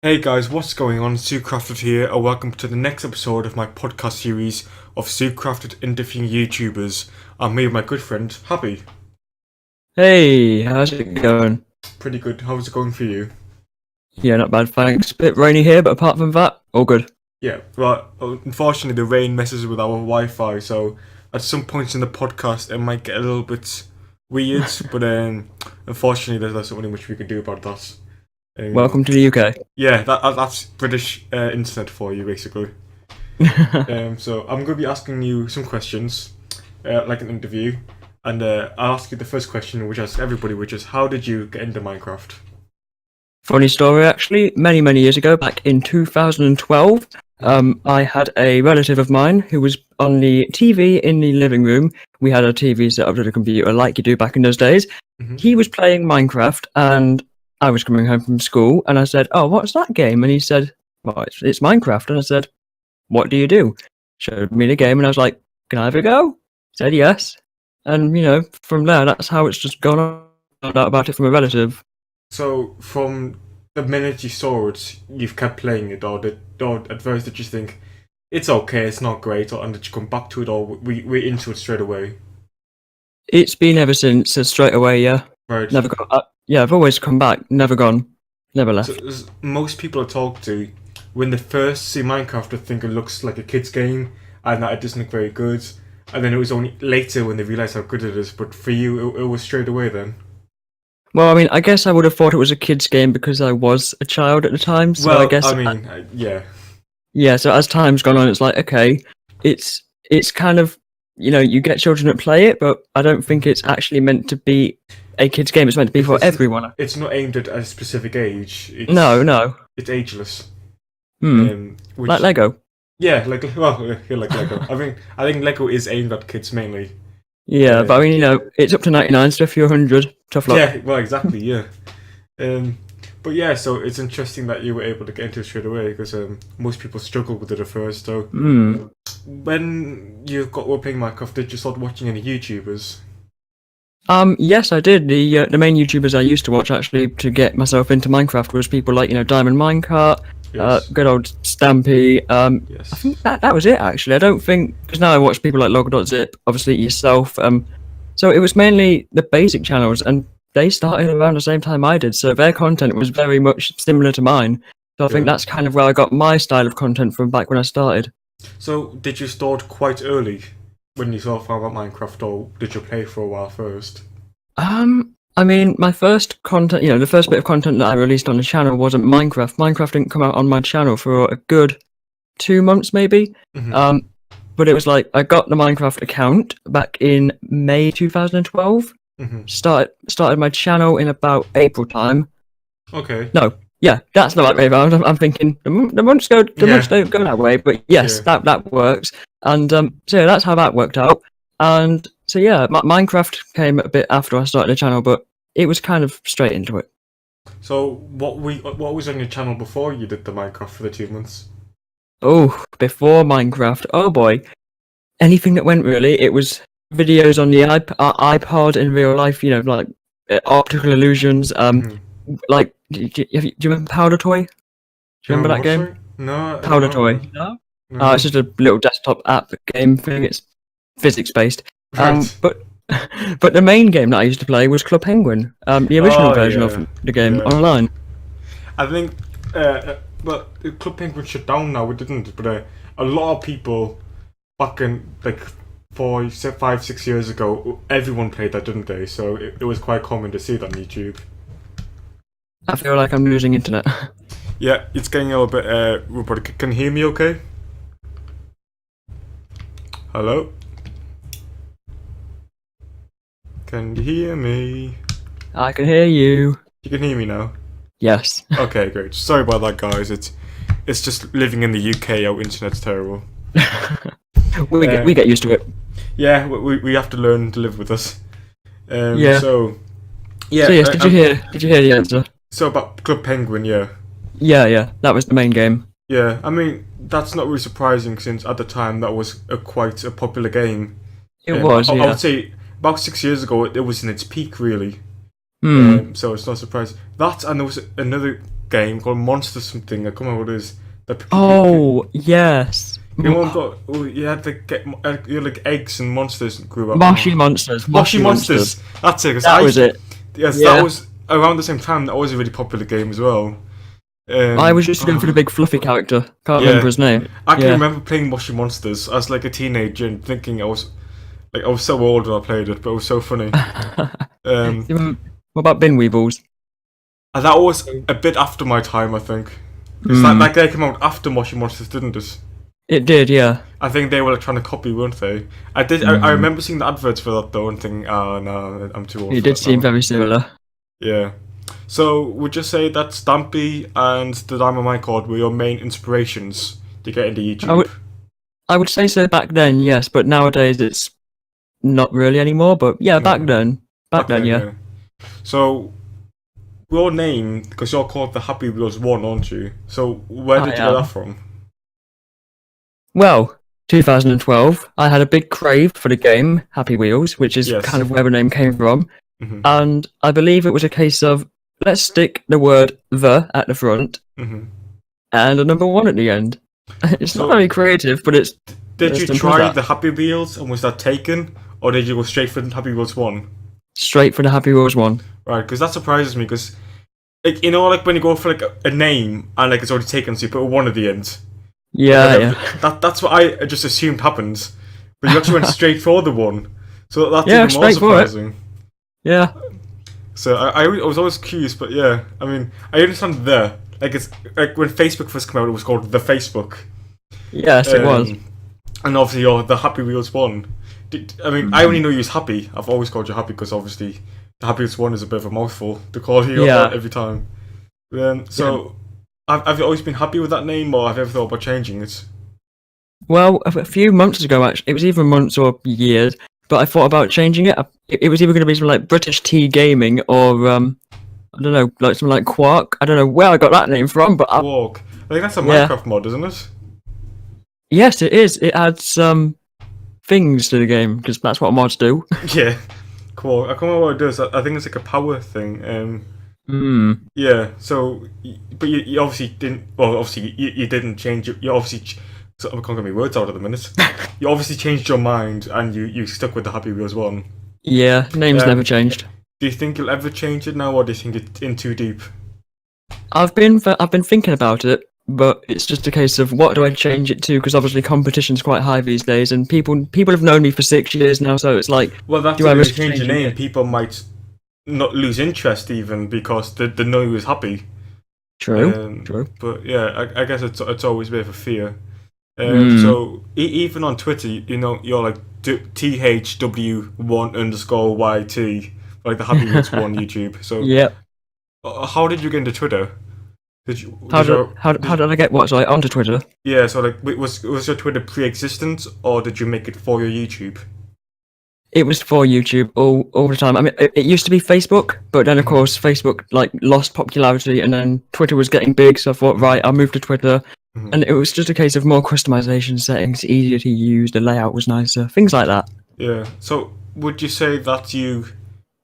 Hey guys, what's going on? Sucrafted here, and welcome to the next episode of my podcast series of Sucrafted interviewing YouTubers. I'm here with my good friend, Happy. Hey, how's it going? Pretty good. How's it going for you? Yeah, not bad, thanks. Bit rainy here, but apart from that, all good. Yeah, well, unfortunately the rain messes with our Wi-Fi, so at some points in the podcast it might get a little bit weird, but unfortunately there's not much we can do about that. Welcome to the UK. Yeah, that's British internet for you, basically. So I'm going to be asking you some questions, like an interview, and I'll ask you the first question, which I ask everybody, which is, how did you get into Minecraft? Funny story, actually. Many years ago, back in 2012, I had a relative of mine who was on the TV in the living room. We had a TV set up to the computer like you do back in those days. Mm-hmm. He was playing Minecraft, and I was coming home from school, and I said, "Oh, what's that game?" And he said, "Well, it's Minecraft." And I said, "What do you do?" Showed me the game, and I was like, "Can I have a go?" Said yes. And, from there, that's how it's just gone on. Found out about it from a relative. So from the minute you saw it, you've kept playing it, or at first did you think, it's okay, it's not great, and did you come back to it, or we're into it straight away? It's been ever since, so straight away, yeah. Right. Never gone. Yeah, I've always come back, never gone, never left. So most people I talk to, when they first see Minecraft, they think it looks like a kid's game, and that it doesn't look very good. And then it was only later when they realised how good it is. But for you, it was straight away then. Well, I mean, I guess I would have thought it was a kid's game because I was a child at the time. So Well, I guess, yeah. Yeah. So as time's gone on, it's like, okay, it's kind of, you get children that play it, but I don't think it's actually meant to be a kid's game. It's meant to be for everyone. It's not aimed at a specific age. No. It's ageless. Like Lego. Yeah, like Lego. I think Lego is aimed at kids mainly. Yeah, but I mean, it's up to 99, so if you're 100, tough luck. Yeah, well, exactly, yeah. But yeah, so it's interesting that you were able to get into it straight away, because most people struggle with it at first. So when you were playing Minecraft, did you start watching any YouTubers? Yes, I did. The main YouTubers I used to watch actually to get myself into Minecraft was people like Diamond Minecart, Yes. good old Stampy. Yes. I think that was it actually. I don't think because now I watch people like Log.zip, obviously yourself. So it was mainly the basic channels, and they started around the same time I did. So their content was very much similar to mine. So I think that's kind of where I got my style of content from back when I started. So did you start quite early when you sort of found out Minecraft, or did you play for a while first? I mean, my first content, the first bit of content that I released on the channel wasn't Minecraft. Minecraft didn't come out on my channel for a good 2 months, maybe. Mm-hmm. But it was like I got the Minecraft account back in May 2012. Mm-hmm. Started my channel in about April time. Okay. No, yeah, that's the right way around. I'm thinking the months don't go that way, but yes, that works. And so yeah, that's how that worked out. And so yeah, Minecraft came a bit after I started the channel, but it was kind of straight into it. So what was on your channel before you did the Minecraft for the 2 months? Oh, before Minecraft, oh boy, anything that went really. It was videos on the iPod in real life, like optical illusions. Like, do you remember Powder Toy? Do you remember that game? Sorry? No. Powder Toy. No. No. It's just a little desktop app game thing. It's physics based. Right. But the main game that I used to play was Club Penguin, the original version of the game online. I think, well, Club Penguin shut down now, it didn't, but a lot of people back in, like, 4, 5, 6 years ago, everyone played that, didn't they? So it was quite common to see that on YouTube. I feel like I'm losing internet. Yeah, it's getting a little bit robotic. Can you hear me okay? Hello? Can you hear me? I can hear you. You can hear me now? Yes. Okay, great. Sorry about that, guys. It's just living in the UK, our internet's terrible. we get used to it. Yeah, we have to learn to live with us. Yeah. So yes, did you hear the answer? So about Club Penguin, yeah. Yeah, that was the main game. Yeah, I mean that's not really surprising since at the time that was quite a popular game. It was. I would say about 6 years ago it was in its peak, really. So it's not surprising. That, and there was another game called Monster something. I can't remember what it is. Oh yes. You know, got you had to get you had like eggs and monsters grew up. Moshi Monsters. Moshi Monsters. That's it. That was it. Yes, Yeah. that was around the same time. That was a really popular game as well. I was just going for the big fluffy character. Can't remember his name. I can Yeah. remember playing Moshi Monsters as like a teenager and thinking I was so old when I played it, but it was so funny. What about Bin Weebles? And that was a bit after my time, I think. Because that game came out after Moshi Monsters, didn't it? It did, yeah. I think they were like, trying to copy, weren't they? I remember seeing the adverts for that though and thinking, oh no, I'm too old. It for did that seem now. very similar. Yeah. So would you say that Stampy and the Diamond Minecart were your main inspirations to get into YouTube? I would say so back then, yes, but nowadays it's not really anymore. But yeah, back then, yeah. So your name, because you're called TheHappyWheels1, aren't you? So where did you get that from? Well, 2012, I had a big crave for the game Happy Wheels, which is kind of where the name came from. And I believe it was a case of, let's stick the word "the" at the front and a number 1 at the end. It's not very creative, but it's... Did you try the Happy Wheels and was that taken? Or did you go straight for the Happy Wheels 1? Straight for the Happy Wheels 1. Right, because that surprises me, because... Like, you know, like when you go for like a name and like it's already taken, so you put a 1 at the end. Yeah. That's what I just assumed happens. But you actually went straight for the 1. So that's even more straight for it. surprising. Yeah. So I was always curious, but yeah, I mean, I understand like it's like when Facebook first came out, it was called the Facebook. Yes, it was. And obviously, you're the Happy Wheels 1. I only know you as Happy. I've always called you Happy because obviously the Happy Wheels 1 is a bit of a mouthful to call you every time. So, have you always been happy with that name, or have you ever thought about changing it? Well, a few months ago, actually, it was either months or years, but I thought about changing it. It was either going to be something like British Tea Gaming or, I don't know, like something like Quark. I don't know where I got that name from, but... Quark. I think that's a Minecraft mod, isn't it? Yes, it is. It adds things to the game, because that's what mods do. Yeah. Quark. I can't remember what it does. I think it's like a power thing. Yeah, so... But you obviously didn't... Well, obviously, you didn't change it. You obviously... So I can't get my words out at the minute. You obviously changed your mind and you stuck with the Happy Wheels 1. Yeah, name's never changed. Do you think you'll ever change it now, or do you think it's in too deep? I've been thinking about it, but it's just a case of what do I change it to? Because obviously competition's quite high these days, and people have known me for 6 years now, so it's like, well, that's do I if you change your changing name, it? people might not lose interest even because they know you was happy. True. But yeah, I guess it's always a bit of a fear. So even on Twitter, you know, you're like THW1_YT, like the Happy Wheels 1 YouTube. So yeah. How did you get into Twitter? How did I get onto Twitter? Yeah, so like was your Twitter pre-existent, or did you make it for your YouTube? It was for YouTube all the time. I mean, it used to be Facebook, but then of course Facebook like lost popularity, and then Twitter was getting big. So I thought, right, I'll move to Twitter. And it was just a case of more customization settings, easier to use, the layout was nicer, things like that. Yeah. So would you say that you...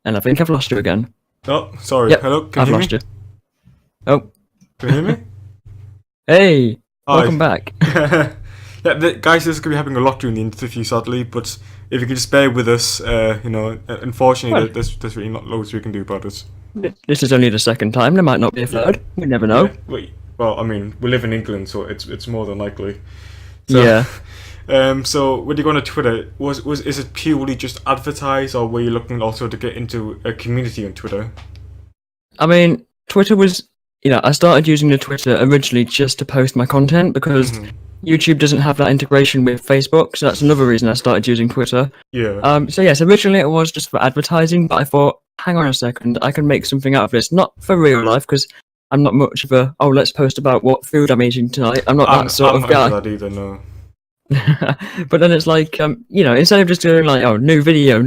And I think I've lost you again. Oh, sorry. Yep, Hello, can I've you hear lost me? you. Oh. Can you hear me? Hey, Hi. welcome back. Yeah, guys, this is going to be happening a lot during the interview, sadly, but if you can just bear with us, you know, unfortunately, there's really not loads we can do about it. This is only the second time, there might not be a third, we never know. Yeah. Well, I mean, we live in England, so it's more than likely. So, yeah. So when you go on Twitter, is it purely just advertise, or were you looking also to get into a community on Twitter? I mean, Twitter was, you know, I started using the Twitter originally just to post my content because YouTube doesn't have that integration with Facebook, so that's another reason I started using Twitter. Yeah. So yes, originally it was just for advertising, but I thought, hang on a second, I can make something out of this, not for real life, because I'm not much of a, let's post about what food I'm eating tonight. I'm not that sort of guy. I'm not that either, no. But then it's like, you know, instead of just doing like, new video,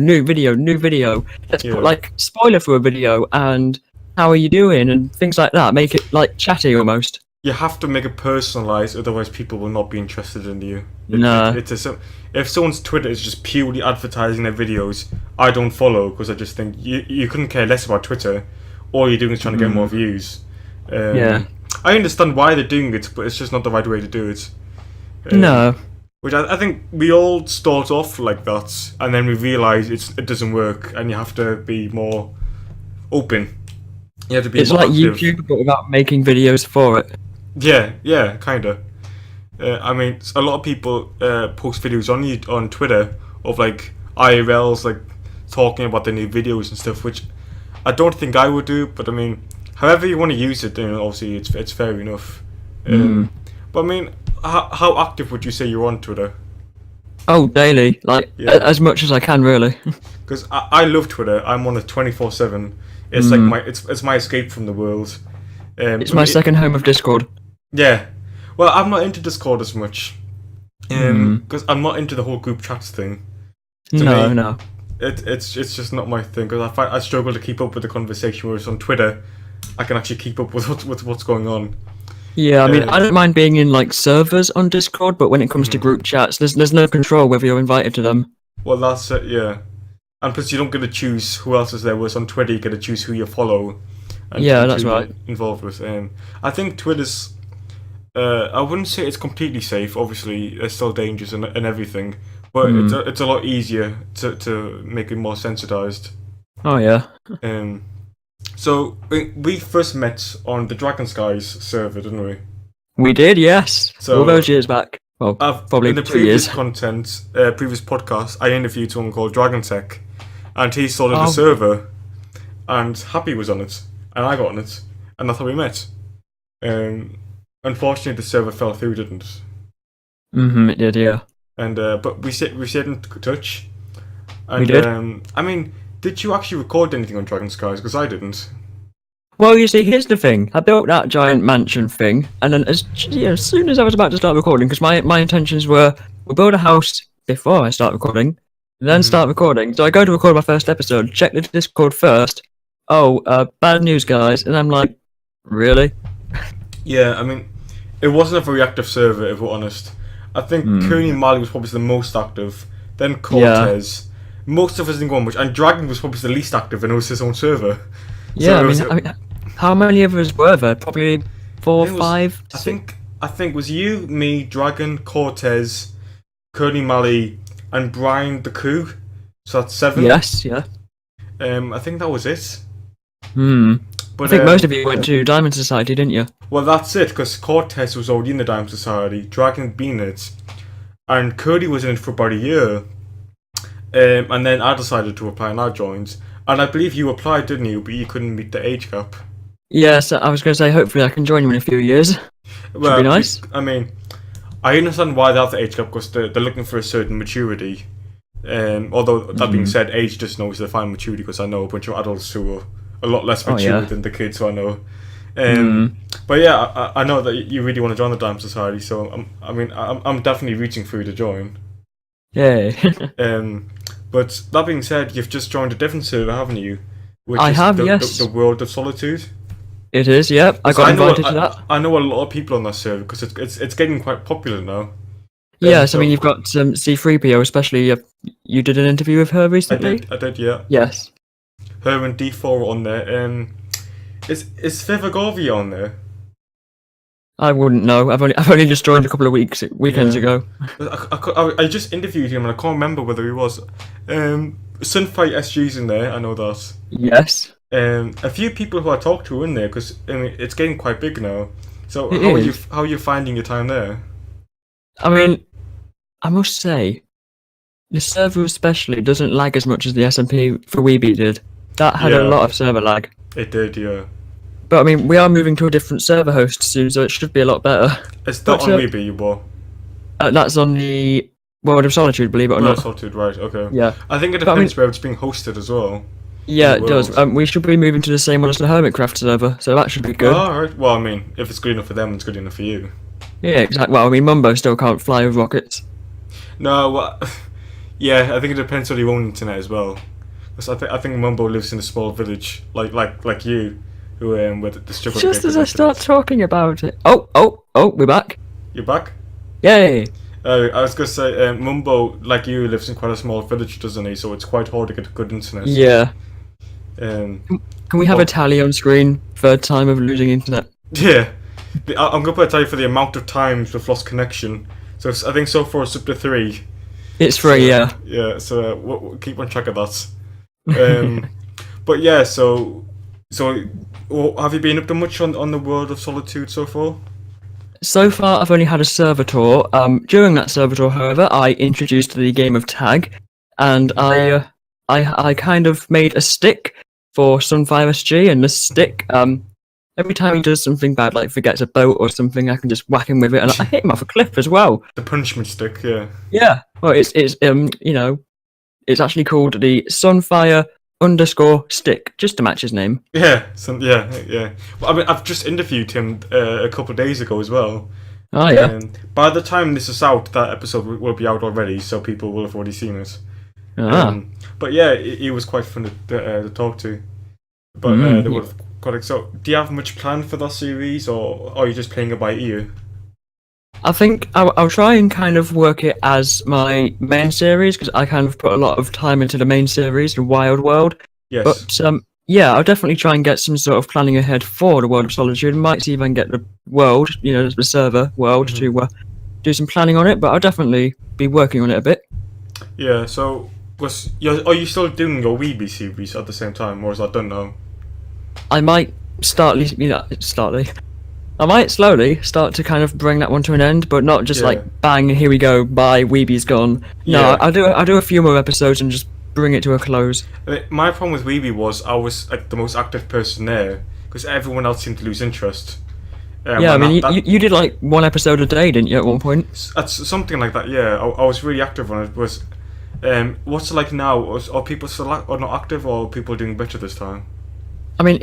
let's put like spoiler for a video and how are you doing and things like that. Make it like chatty almost. You have to make it personalised, otherwise people will not be interested in you. If someone's Twitter is just purely advertising their videos, I don't follow because I just think you couldn't care less about Twitter. All you're doing is trying to get more views. Yeah. I understand why they're doing it, but it's just not the right way to do it. No. Which I think we all start off like that, and then we realise it doesn't work, and you have to be more open. You have to be It's more like active. YouTube, but without making videos for it. Yeah, kinda. I mean, a lot of people post videos on Twitter of like IRLs, like talking about their new videos and stuff, which I don't think I would do. But I mean, however you want to use it, obviously it's fair enough. But I mean, how active would you say you're on Twitter? Oh, daily, like Yeah. as much as I can, really. Because I love Twitter. I'm on it 24/7. It's like it's my escape from the world. It's my second home of Discord. Yeah. Well, I'm not into Discord as much. Because I'm not into the whole group chats thing. To me, No. It's just not my thing. Because I struggle to keep up with the conversation. Whereas on Twitter, I can actually keep up with what's going on. Yeah, I mean, I don't mind being in like servers on Discord, but when it comes to group chats, there's no control whether you're invited to them. Well, that's it. Yeah. And plus, you don't get to choose who else is there. Whereas on Twitter, you get to choose who you follow. And Yeah, who that's you're right. Involved with. I think Twitter's. I wouldn't say it's completely safe. Obviously, there's still dangers and everything, but it's a lot easier to make it more sensitized. Oh yeah. So we first met on the Dragon Skies server, didn't we? We did, yes. So- All those years back. Well, probably in the 2 previous years. previous podcast, I interviewed someone called Dragon Tech, and he started Oh. a server, and Happy was on it, and I got on it, and that's how we met. Unfortunately, the server fell through, didn't it? It did, yeah. And but we stayed in touch. And, We did. I mean, did you actually record anything on Dragon Skies? Because I didn't. Well, you see, here's the thing. I built that giant mansion thing, and then as soon as I was about to start recording, because my intentions were, we'll build a house before I start recording, then start recording. So I go to record my first episode, check the Discord first. Oh, bad news, guys. And I'm like, really? Yeah, I mean, it wasn't a very active server, if we're honest. I think Cooney Mali was probably the most active, then Cortez. Most of us didn't go on much, and Dragon was probably the least active, and it was his own server. Yeah, So I mean, how many of us were there? Probably 4, it was- 5. I think it was you, me, Dragon, Cortez, Cooney Mali, and Brian the Coup. So that's 7. Yes, yeah. I think that was it. But, I think most of you went to Diamond Society, didn't you? Well, that's it, because Cortez was already in the Diamond Society, Dragon had been in it, and Cody was in it for about a year. And then I decided to apply and I joined. And I believe you applied, didn't you? But you couldn't meet the age gap. Yes, I was going to say, hopefully I can join you in a few years. Well, be nice. I mean, I understand why they have the age gap, because they're looking for a certain maturity. Although, that being said, age doesn't always define maturity, because I know a bunch of adults who are a lot less mature than the kids who I know. But yeah, I know that you really want to join the Diamond Society, so I'm definitely reaching for you to join. Yay. But that being said, you've just joined a different server, haven't you? Which I is have, the, yes. The World of Solitude. It is, yep. I got invited to that. I know a lot of people on that server because it's getting quite popular now. Yes, I mean, you've got C3PO, especially. You did an interview with her recently? I did, yeah. Yes. Her and D4 are on there. Is Fivagorvia on there? I wouldn't know. I've only just joined a couple of weekends ago. I just interviewed him and I can't remember whether he was. Sunfight SG's in there, I know that. Yes. A few people who I talked to are in there because it's getting quite big now. So how are you finding your time there? I mean, I must say, the server especially doesn't lag as much as the SMP for WeBe did. That had a lot of server lag. It did, yeah. But I mean, we are moving to a different server host soon, so it should be a lot better. It's not on WeBe, you bought. That's on the World of Solitude, believe it or not. Solitude, right? Okay. Yeah. I think it depends where it's being hosted as well. Yeah, it does. We should be moving to the same one as the Hermitcraft server, so that should be good. Oh, right. Well, I mean, if it's good enough for them, it's good enough for you. Yeah, exactly. Well, I mean, Mumbo still can't fly with rockets. No, well, yeah, I think it depends on your own internet as well. Because I think Mumbo lives in a small village, like you, who with the struggle. Just as I start talking about it. Oh, we're back. You're back. Yay! I was gonna say, Mumbo, like you, lives in quite a small village, doesn't he? So it's quite hard to get good internet. Yeah. Can we have a tally on screen? Third time of losing internet. Yeah, I'm gonna tell you for the amount of times we've lost connection. So I think so far it's up to 3. It's So, free, yeah. Yeah. So we'll keep on track of that. But yeah. So have you been up to much on the World of Solitude so far? So far, I've only had a server tour. During that server tour, however, I introduced the game of tag, and I kind of made a stick for Sunfire SG, and the stick, every time he does something bad, like forgets a boat or something, I can just whack him with it, and I hit him off a cliff as well. The punishment stick. Yeah. Yeah. Well, it's it's actually called the Sunfire _ stick, just to match his name. Yeah. Yeah. Well, I mean, I've just interviewed him a couple of days ago as well. Oh yeah. By the time this is out, that episode will be out already, so people will have already seen it. But yeah, he was quite fun to talk to. But they would have got. So, do you have much planned for that series, or are you just playing it by ear? I think I'll try and kind of work it as my main series, because I kind of put a lot of time into the main series, the Wild World. Yes. But yeah, I'll definitely try and get some sort of planning ahead for the World of Solitude. Might see if I can get the world, the server world, to do some planning on it. But I'll definitely be working on it a bit. Yeah. So, are you still doing your WeBe series at the same time, or is that done now? I might I might slowly start to kind of bring that one to an end, but not just like bang, here we go, bye, Weebe's gone. No, Yeah. I'll do a few more episodes and just bring it to a close. I mean, my problem with WeBe was I was like the most active person there because everyone else seemed to lose interest. Yeah, I mean, you did like one episode a day, didn't you, at one point? That's something like that. Yeah, I was really active on it. Was what's it like now? Are people still are not active, or are people doing better this time? I mean,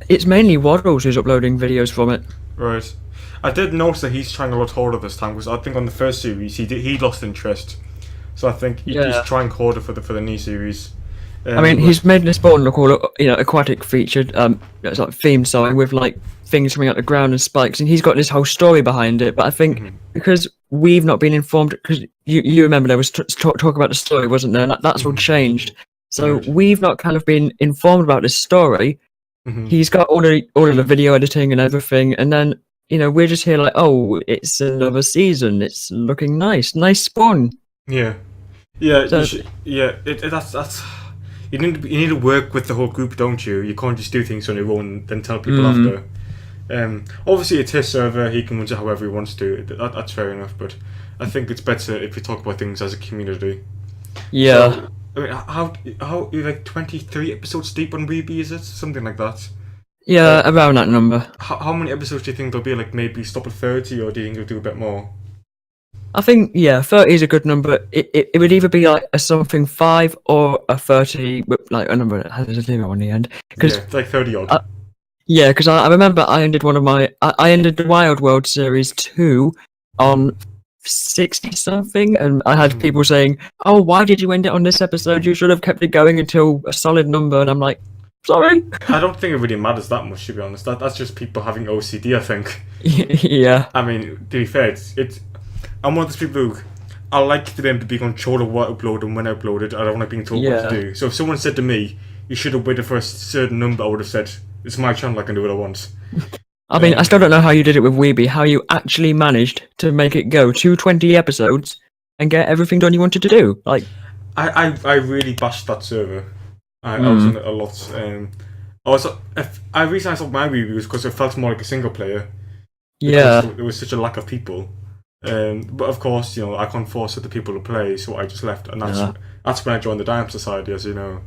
it's mainly Waddles who's uploading videos from it. Right. I did notice that he's trying a lot harder this time because I think on the first series he lost interest, so I think he's trying harder for the new series. I mean, he's made this spawn look all aquatic featured, it's like themed song with like things coming out the ground and spikes, and he's got this whole story behind it. But I think because we've not been informed, because you remember there was talk about the story, wasn't there? And that's all changed. So we've not kind of been informed about this story. He's got all of the video editing and everything, and then we're just here like, oh, it's another season. It's looking nice spawn. Yeah. So, that's. You need to work with the whole group, don't you? You can't just do things on your own and then tell people after. Obviously, it's his server. He can run it however he wants to. That's fair enough. But I think it's better if we talk about things as a community. Yeah. So, I mean, how you're like 23 episodes deep on WeBe, is it? Something like that. Yeah, around that number. How many episodes do you think there'll be? Like maybe stop at 30, or do you think you'll do a bit more? I think 30 is a good number. It would either be like a something 5 or a 30, like a number that has a 0 on the end. It's like 30 odd. Yeah, because I remember I ended I ended the Wild World Series 2 on 60 something, and I had people saying, "Oh, why did you end it on this episode? You should have kept it going until a solid number." And I'm like, sorry. I don't think it really matters that much, to be honest. That's just people having OCD, I think. Yeah. I mean, to be fair, I'm one of those people who I like them to be control of what I upload and when I upload it. I don't like being told what to do. So if someone said to me, "You should have waited for a certain number," I would have said, "It's my channel. I can do what I want." I mean, I still don't know how you did it with WeBe, how you actually managed to make it go to 20 episodes and get everything done you wanted to do. Like, I really bashed that server. I was on it a lot. The reason I stopped my WeBe was because it felt more like a single player. Yeah. There was such a lack of people. But of course, I can't force other people to play, so I just left, and that's when I joined the Dime Society, as you know.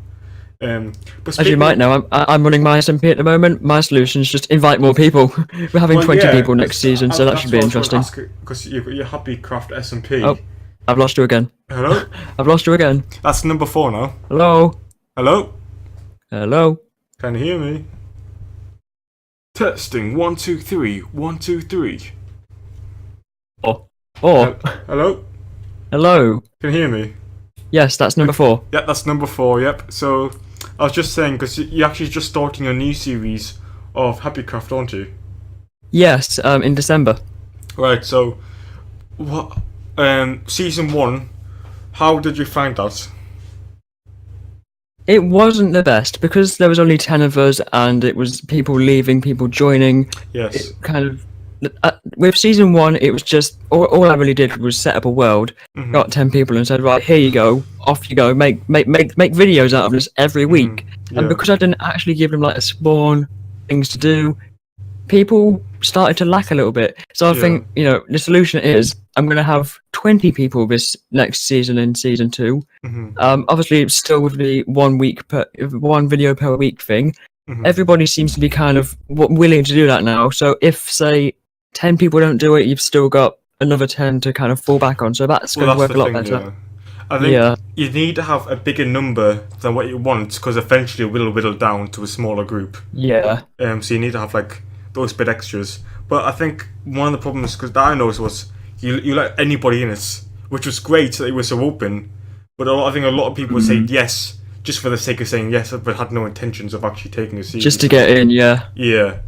But as you might know, I'm running my SMP at the moment. My solution is just invite more people. We're having 20 people next season, so that should be interesting. Because you're Happy Craft SMP. Oh, I've lost you again. Hello? I've lost you again. That's number 4 now. Hello? Hello? Hello? Can you hear me? Testing 1 2 3 1 2 3. Oh. Hello? Hello? Can you hear me? Yes, that's number 4. Yep, that's number 4, yep. So, I was just saying, because you're actually just starting a new series of Happy Craft, aren't you? Yes, in December. Right, so, what, season 1, how did you find that? It wasn't the best because there was only 10 of us, and it was people leaving, people joining. Yes. It kind of with season 1, it was just all I really did was set up a world, got 10 people, and said, right, here you go, off you go, make videos out of this every week. Yeah. And because I didn't actually give them like a spawn, things to do, people started to lack a little bit. So I think, you know, the solution is I'm going to have 20 people this next season in season 2. Obviously, it's still with the 1 video per week thing. Everybody seems to be kind of willing to do that now. So if, say, 10 people don't do it, you've still got another 10 to kind of fall back on. So that's going to work a lot better. Yeah. I think you need to have a bigger number than what you want, because eventually it will whittle down to a smaller group. Yeah. So you need to have like those bit extras. But I think one of the problems that I noticed was you let anybody in it, which was great that it was so open. But I think a lot of people say yes just for the sake of saying yes, but had no intentions of actually taking a season. Just to get in, yeah. Yeah.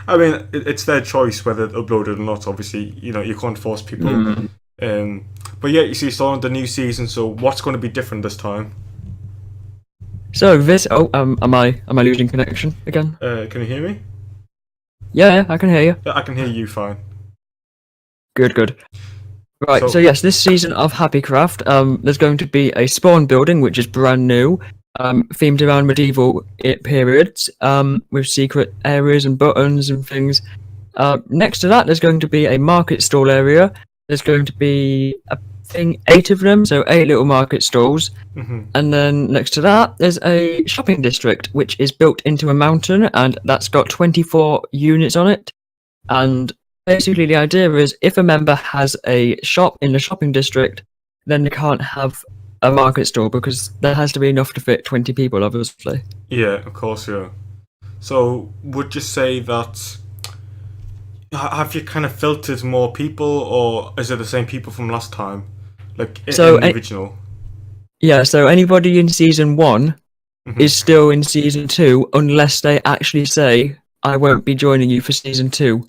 I mean, it's their choice whether to upload it or not. Obviously, you know, you can't force people. But yeah, you see, starting the new season. So what's going to be different this time? So this. Oh, am I losing connection again? Can you hear me? Yeah, I can hear you. Yeah, I can hear you fine. Good. Right, so yes, this season of Happycraft, there's going to be a spawn building, which is brand new, themed around medieval periods, with secret areas and buttons and things. Next to that, there's going to be a market stall area. There's going to be, I think, 8 of them, so 8 little market stalls. And then next to that, there's a shopping district, which is built into a mountain, and that's got 24 units on it. And basically, the idea is if a member has a shop in the shopping district, then they can't have a market stall because there has to be enough to fit 20 people, obviously. Yeah, of course, yeah. So, would you say that... Have you kind of filtered more people, or is it the same people from last time? Like, in the original? Yeah, so anybody in Season 1 is still in Season 2 unless they actually say, I won't be joining you for Season 2.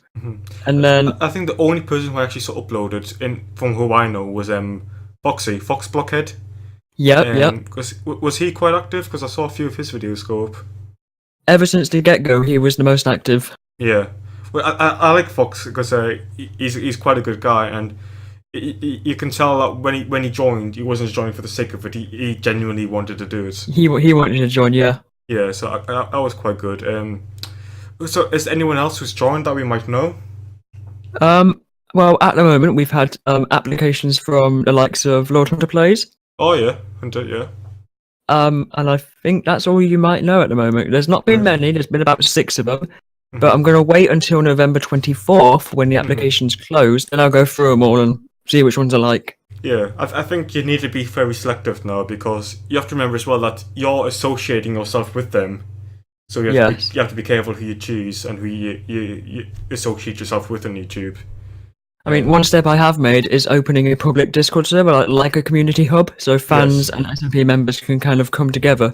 And then I think the only person who actually sort of uploaded from who I know was Fox Blockhead. Yep. Because was he quite active? Because I saw a few of his videos go up. Ever since the get-go, he was the most active. Yeah, well, I like Fox because he's quite a good guy, and you can tell that when he joined, he wasn't joining for the sake of it. He genuinely wanted to do it. He wanted to join, yeah. Yeah, so I was quite good. So, is there anyone else who's joined that we might know? Well, at the moment, we've had applications from the likes of Lord Hunter Plays. Oh yeah, Hunter, yeah. And I think that's all you might know at the moment. There's not been many. There's been about 6 of them. But I'm going to wait until November 24th when the applications close, and I'll go through them all and see which ones I like. Yeah, I think you need to be very selective now, because you have to remember as well that you're associating yourself with them. So you have to be careful who you choose and who you associate yourself with on YouTube. I mean, one step I have made is opening a public Discord server, like a community hub, so fans and SMP members can kind of come together.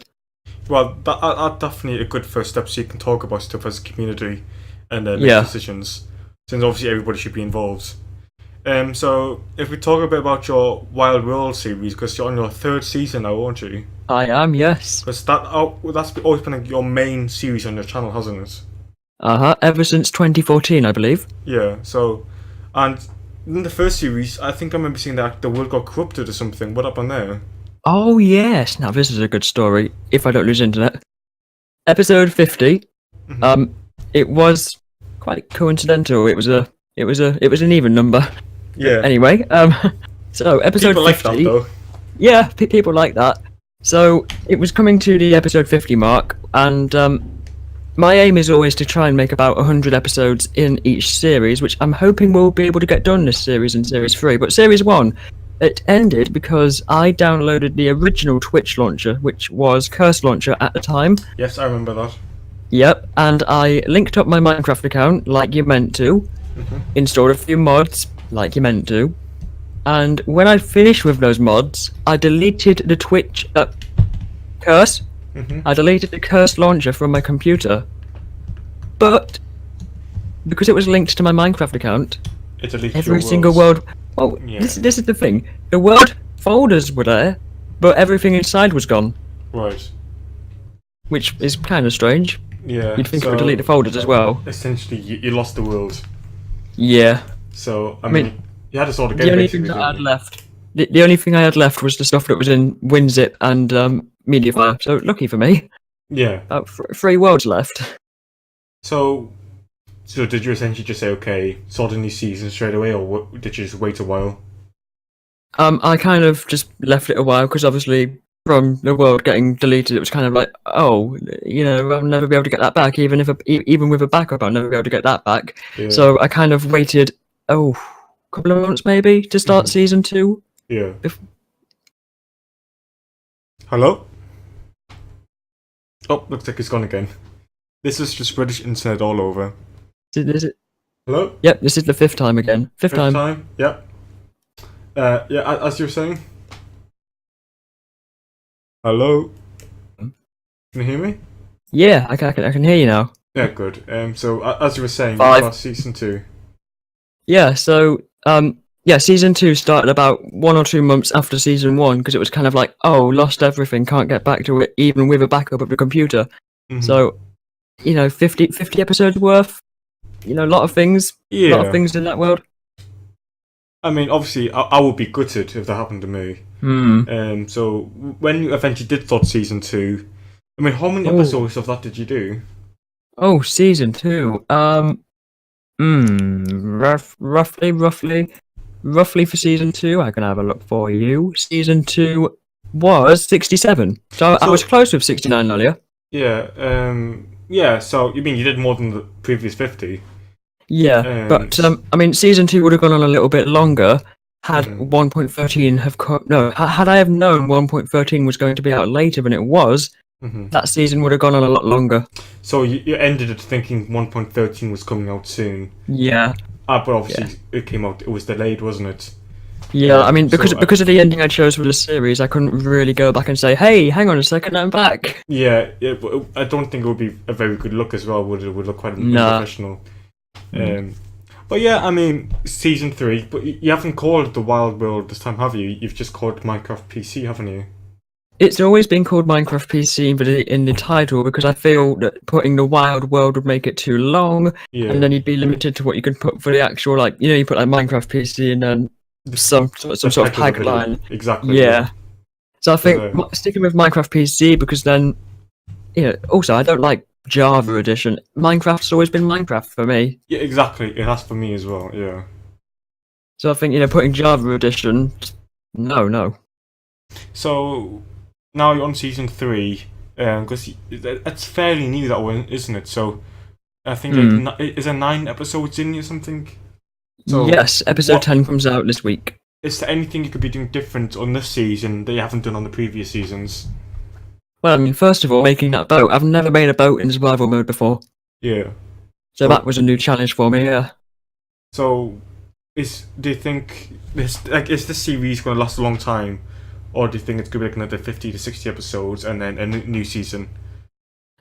Well, that's definitely a good first step, so you can talk about stuff as a community and make decisions, since obviously everybody should be involved. So, if we talk a bit about your Wild World series, because you're on your 3rd season now, aren't you? I am, yes. Because that's always been your main series on your channel, hasn't it? Ever since 2014, I believe. Yeah, so... And in the first series, I think I remember seeing that the world got corrupted or something. What happened there? Oh, yes. Now, this is a good story, if I don't lose internet. Episode 50. It was quite coincidental. It was an even number. Yeah. Anyway, so episode people 50. Like that, though. Yeah, people like that. So it was coming to the episode 50 mark, and my aim is always to try and make about 100 episodes in each series, which I'm hoping we'll be able to get done this series in Series 3. But Series 1, it ended because I downloaded the original Twitch launcher, which was Curse Launcher at the time. Yes, I remember that. Yep, and I linked up my Minecraft account, like you meant to, installed a few mods, like you meant to, and when I finished with those mods, I deleted the Twitch Curse. I deleted the Curse launcher from my computer, but because it was linked to my Minecraft account, every single world... Well, this is the thing. The world folders were there, but everything inside was gone. Right. which is kind of strange. Yeah. You'd think it so would delete the folders as well. essentially, you lost the world. Yeah. So I mean, mean, you had to sort of The get only basically, thing that I didn't had you? left, the only thing I had left was the stuff that was in WinZip and MediaFire. So lucky for me, Yeah. about 3 worlds left. So did you essentially just say, okay, sort a new season straight away, or did you just wait a while? I kind of just left it a while because obviously from the world getting deleted, it was kind of like, oh, I'll never be able to get that back. Even with a backup, I'll never be able to get that back. Yeah. So I kind of waited, a couple of months maybe to start Mhm. season 2. Yeah. If- Hello? Oh, looks like it's gone again. This is just British internet all over. Hello? Yep, this is the 5th time again. Fifth time. Time? Yep. Yeah, as you were saying? Hello? Can you hear me? Yeah, I can hear you now. Yeah, good. So as you were saying, 5. about season 2. Yeah, so season 2 started about 1 or 2 months after season 1 because it was kind of like, oh, lost everything, can't get back to it, even with a backup of the computer. Mhm. So, 50 episodes worth, a lot of things, a lot of Yeah. things in that world. I mean, obviously, I would be gutted if that happened to me. So when you eventually did start season 2, I mean, how many Oh. episodes of that did you do? Oh, season 2. Roughly for season 2, I can have a look for you. Season 2 was 67. So I So- was close with 69 earlier. Yeah. So you mean you did more than the previous 50? Yeah, but I mean, season 2 would have gone on a little bit longer had Mhm. 1.13 have had I have known 1.13 was going to be out later than it was. Mhm. That season would have gone on a lot longer. So you ended it thinking 1.13 was coming out soon. Yeah, But obviously it came out. It was delayed, wasn't it? yeah. I mean, so because of the ending I chose for the series, I couldn't really go back and say, "Hey, hang on a second, I'm back." Yeah. But I don't think it would be a very good look as well. Would it? Would look quite Nah. unprofessional. But yeah, I mean, season 3. But you haven't called it the Wild World this time, have you? You've just called it Minecraft PC, haven't you? It's always been called Minecraft PC in the title because I feel that putting the Wild World would make it too long, Yeah. and then you'd be limited to what you could put for the actual, like, you put like Minecraft PC and then some sort of title of the video. tagline. Exactly. Yeah. So I think Yeah. sticking with Minecraft PC because then, also I don't like Java Edition. Minecraft's always been Minecraft for me. Yeah, exactly. It has for me as well. Yeah. So I think putting Java Edition, no. So now you're on season 3, because it's fairly new, that one, isn't it? So I think is there 9 episodes in or something? So yes, episode what- 10 comes out this week. Is there anything you could be doing different on this season that you haven't done on the previous seasons? Well, I mean, first of all, making that boat. I've never made a boat in survival mode before, Yeah. so that was a new challenge for me. Yeah. So do you think is this series going to last a long time, or do you think it's going to be like another 50 to 60 episodes and then a new season?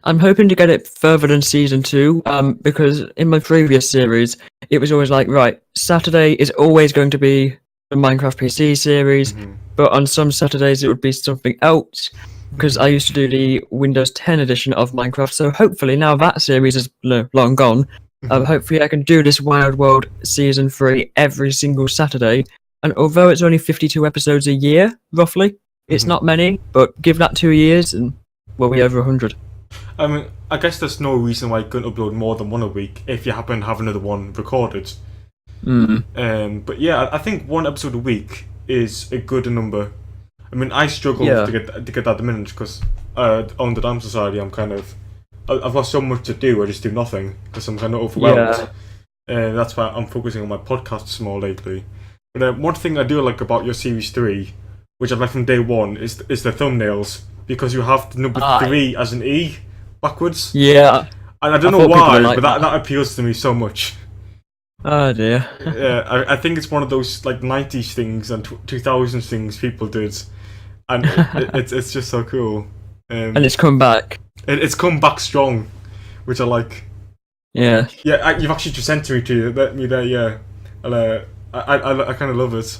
I'm hoping to get it further than season 2, because in my previous series, it was always like, right, Saturday is always going to be the Minecraft PC series, but on some Saturdays it would be something else, because I used to do the Windows 10 edition of Minecraft, so hopefully now that series is long gone, hopefully I can do this Wild World Season 3 every single Saturday, and although it's only 52 episodes a year, roughly, it's not many, but give that 2 years and we'll be over 100. I mean, I guess there's no reason why you couldn't upload more than one a week if you happen to have another one recorded. But yeah, I think one episode a week is a good number. I mean, I struggle to get that at the minute because on the Dam Society, I've got so much to do. I just do nothing because I'm kind of overwhelmed. That's why I'm focusing on my podcasts more lately. But one thing I do like about your series 3, which I've liked from day one, is the thumbnails, because you have the number 3 as an E backwards. Yeah. And I don't know thought people why, would like but that appeals to me so much. Oh dear. I think it's one of those like 90s things and 2000s things people did, and it's just so cool. And it's come back. It's come back strong, which I like. Yeah. Yeah, you've actually just sent me there. Yeah, and I kind of love it.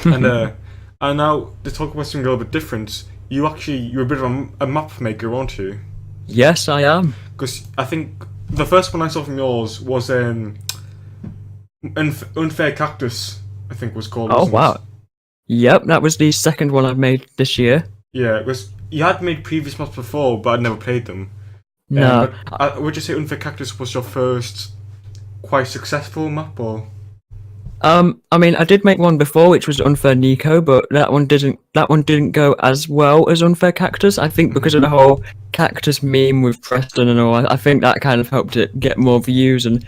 And now to talk about something a little bit different, you're a bit of a map maker, aren't you? Yes, I am. Because I think the first one I saw from yours was Unfair Cactus, I think was called, Oh wasn't wow. it? Yep, that was the second one I've made this year. Yeah, it was. You had made previous maps before, but I'd never played them. No. But would you say Unfair Cactus was your first quite successful map, or? I mean, I did make one before, which was Unfair Nico, but that one didn't go as well as Unfair Cactus. I think because of the whole cactus meme with Preston and all. I think that kind of helped it get more views and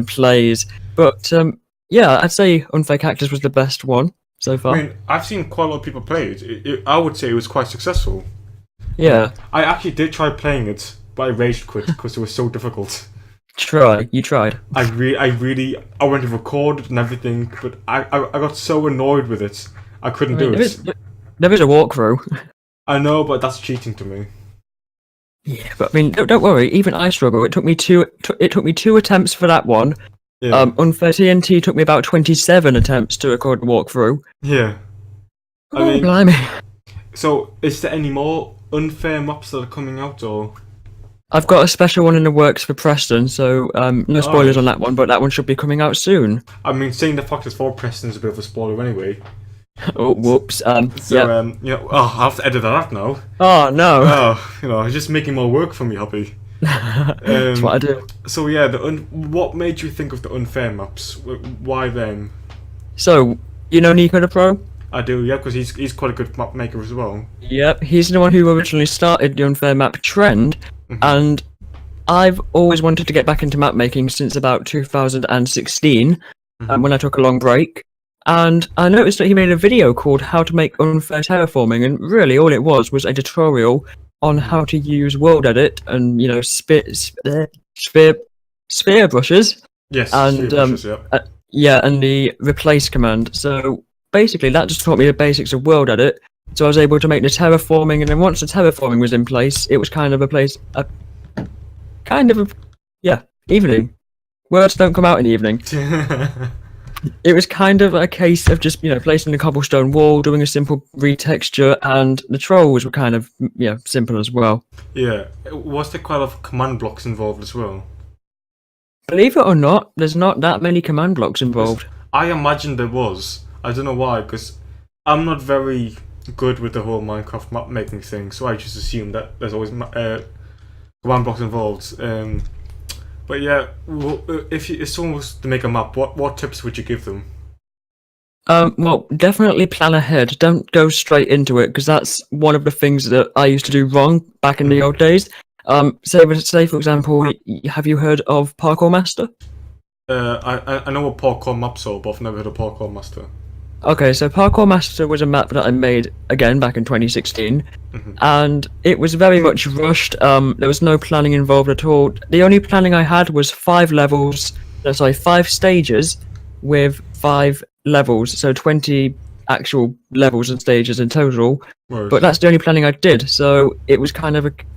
plays. But yeah, I'd say Unfair Cactus was the best one so I far. mean, I've seen quite a lot of people play it. I would say it was quite successful. Yeah. I actually did try playing it, but I rage quit because it was so difficult. You tried. I went to record it and everything, but I got so annoyed with it, I couldn't do it. There is a walkthrough. I know, but that's cheating to me. Yeah, but I mean, don't worry. Even I struggle. It took me two attempts for that one. Yeah. Unfair TNT took me about 27 attempts to record the walkthrough. Yeah. I Oh, mean, blimey. so is there any more unfair maps that are coming out, or? I've got a special one in the works for Preston, so no spoilers on that one, but that one should be coming out soon. I mean, saying the fact it's for Preston's a bit of a spoiler anyway. Oh, whoops. So, I'll have to edit that out now. Oh, no. Oh, it's just making more work for me, Happy. That's what I do. So yeah, what made you think of the unfair maps? Why them? So, you know Nico the Pro? I do, yeah, because he's quite a good map maker as well. Yep, he's the one who originally started the unfair map trend, and I've always wanted to get back into map making since about 2016, when I took a long break. And I noticed that he made a video called How to Make Unfair Terraforming, and really all it was a tutorial on how to use World Edit and, sphere brushes. Yes, and brushes, yeah, and the replace command. So basically that just taught me the basics of World Edit. So I was able to make the terraforming, and then once the terraforming was in place, it was kind of evening. Words don't come out in the evening. It was kind of a case of just, placing a cobblestone wall, doing a simple retexture, and the trolls were kind of, simple as well. Yeah. Was there quite a lot of command blocks involved as well? Believe it or not, there's not that many command blocks involved. I imagined there was. I don't know why, because I'm not very good with the whole Minecraft map making thing, so I just assume that there's always command blocks involved. But yeah, if someone was to make a map, what tips would you give them? Well, definitely plan ahead. Don't go straight into it, because that's one of the things that I used to do wrong back in the old days. Say for example, have you heard of Parkour Master? I know what Parkour maps are, but I've never heard of Parkour Master. Okay, so Parkour Master was a map that I made again back in 2016, and it was very much rushed. There was no planning involved at all. The only planning I had was 5 stages with 5 levels, so 20 actual levels and stages in total. Right. But that's the only planning I did, so it was